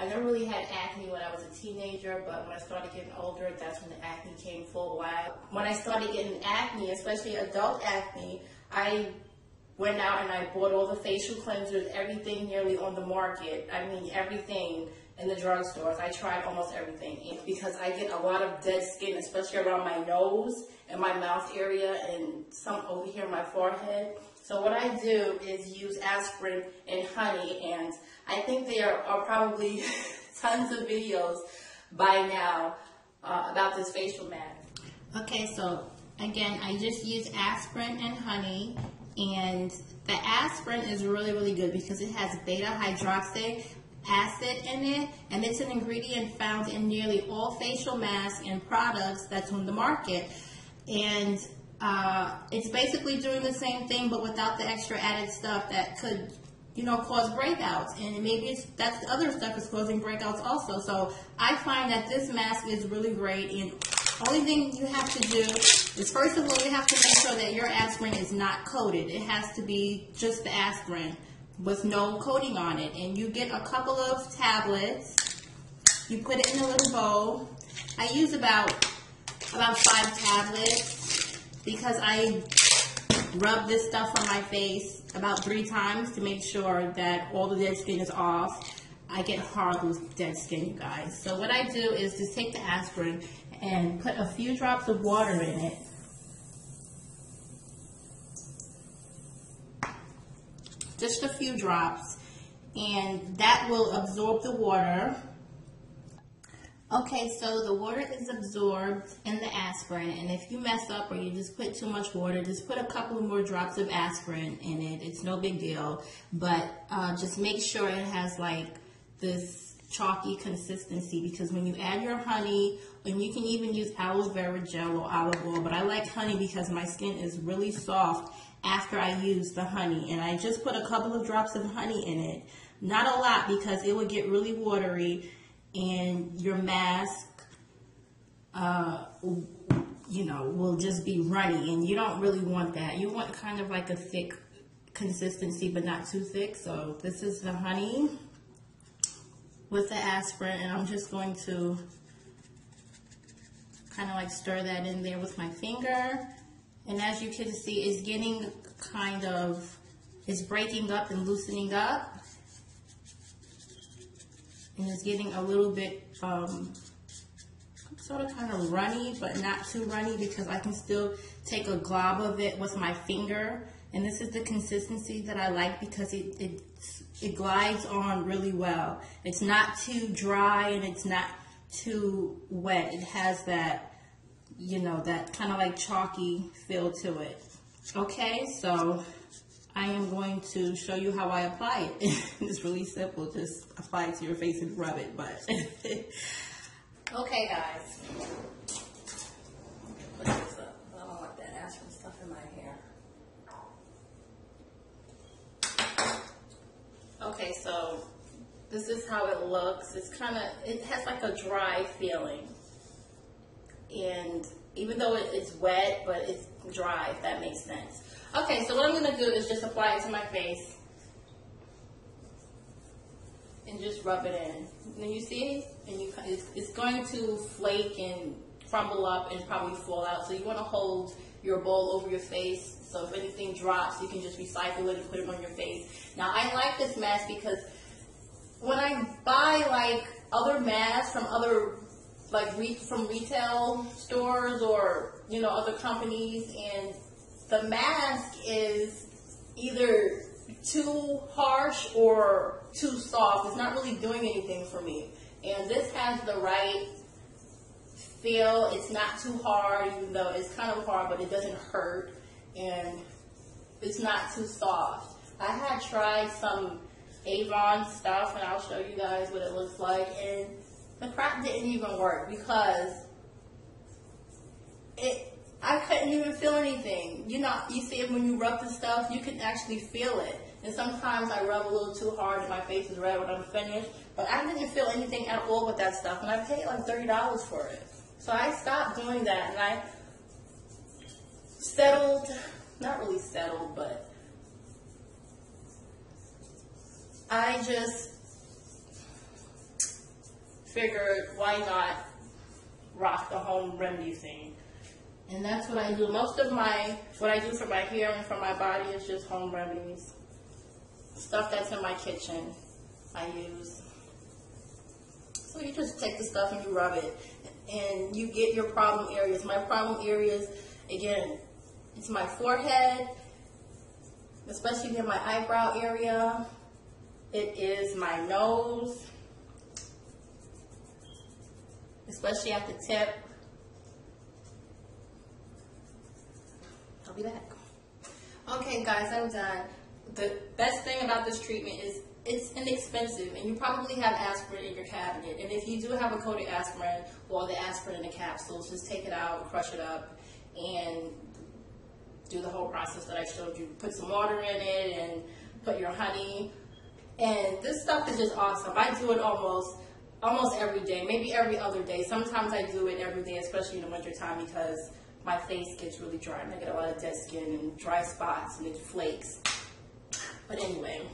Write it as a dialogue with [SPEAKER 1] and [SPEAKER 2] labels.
[SPEAKER 1] I never really had acne when I was a teenager, but when I started getting older, that's when the acne came full whack. When I started getting acne, especially adult acne, I went out and I bought all the facial cleansers, everything nearly on the market. I mean, everything in the drugstores. I tried almost everything because I get a lot of dead skin, especially around my nose and my mouth area and some over here on my forehead. So what I do is use aspirin and honey, and I think there are probably tons of videos by now about this facial mask. Okay, so again, I just use aspirin and honey, and the aspirin is really, really good because it has beta hydroxy acid in it, and it's an ingredient found in nearly all facial masks and products that's on the market. And it's basically doing the same thing, but without the extra added stuff that could, you know, cause breakouts. And maybe that's the other stuff is causing breakouts also. So I find that this mask is really great. And only thing you have to do is, first of all, you have to make sure that your aspirin is not coated. It has to be just the aspirin with no coating on it. And you get a couple of tablets. You put it in a little bowl. I use about 5 tablets because I rub this stuff on my face about 3 times to make sure that all the dead skin is off. I get horrible dead skin, you guys. So what I do is just take the aspirin and put a few drops of water in it. Just a few drops, and that will absorb the water. Okay, so the water is absorbed in the aspirin, and if you mess up or you just put too much water, just put a couple more drops of aspirin in it. It's no big deal, but just make sure it has like this chalky consistency, because when you add your honey, and you can even use aloe vera gel or olive oil, but I like honey because my skin is really soft after I use the honey. And I just put a couple of drops of honey in it. Not a lot, because it would get really watery and your mask, you know, will just be runny, and you don't really want that. You want kind of like a thick consistency, but not too thick. So this is the honey with the aspirin, and I'm just going to kind of like stir that in there with my finger. And as you can see, it's getting kind of, it's breaking up and loosening up. And it's getting a little bit sort of kind of runny, but not too runny, because I can still take a glob of it with my finger. And this is the consistency that I like, because it glides on really well. It's not too dry and it's not too wet. It has that, you know, that kind of like chalky feel to it. Okay, so I am going to show you how I apply it. It's really simple. Just apply it to your face and rub it, but okay, guys. Put this up. I don't want that aspirin stuff in my hair. Okay, so this is how it looks. It's kind of, it has like a dry feeling. And even though it's wet, but it's dry, if that makes sense. Okay, so what I'm going to do is just apply it to my face and just rub it in. And you see, and it's going to flake and crumble up and probably fall out. So you want to hold your bowl over your face, so if anything drops, you can just recycle it and put it on your face. Now, I like this mask because when I buy like other masks from other from retail stores or, you know, other companies, and the mask is either too harsh or too soft. It's not really doing anything for me. And this has the right feel. It's not too hard, even though it's kind of hard, but it doesn't hurt. And it's not too soft. I had tried some Avon stuff, and I'll show you guys what it looks like. And the crap didn't even work, because I couldn't even feel anything. You know, you see it when you rub the stuff, you can actually feel it. And sometimes I rub a little too hard and my face is red when I'm finished. But I didn't feel anything at all with that stuff, and I paid like $30 for it. So I stopped doing that, and I settled, not really settled, but figured why not rock the home remedy thing. And that's what I do. Most of what I do for my hair and for my body is just home remedies. Stuff that's in my kitchen, I use. So you just take the stuff and you rub it. And you get your problem areas. My problem areas, again, it's my forehead, especially near my eyebrow area. It is my nose, especially at the tip. I'll be back. Okay guys, I'm done. The best thing about this treatment is it's inexpensive, and you probably have aspirin in your cabinet. And if you do have a coated aspirin, or the aspirin in the capsules, just take it out, crush it up, and do the whole process that I showed you. Put some water in it and put your honey. And this stuff is just awesome. I do it almost every day, maybe every other day. Sometimes I do it every day, especially in the wintertime, because my face gets really dry and I get a lot of dead skin and dry spots and it flakes. But anyway.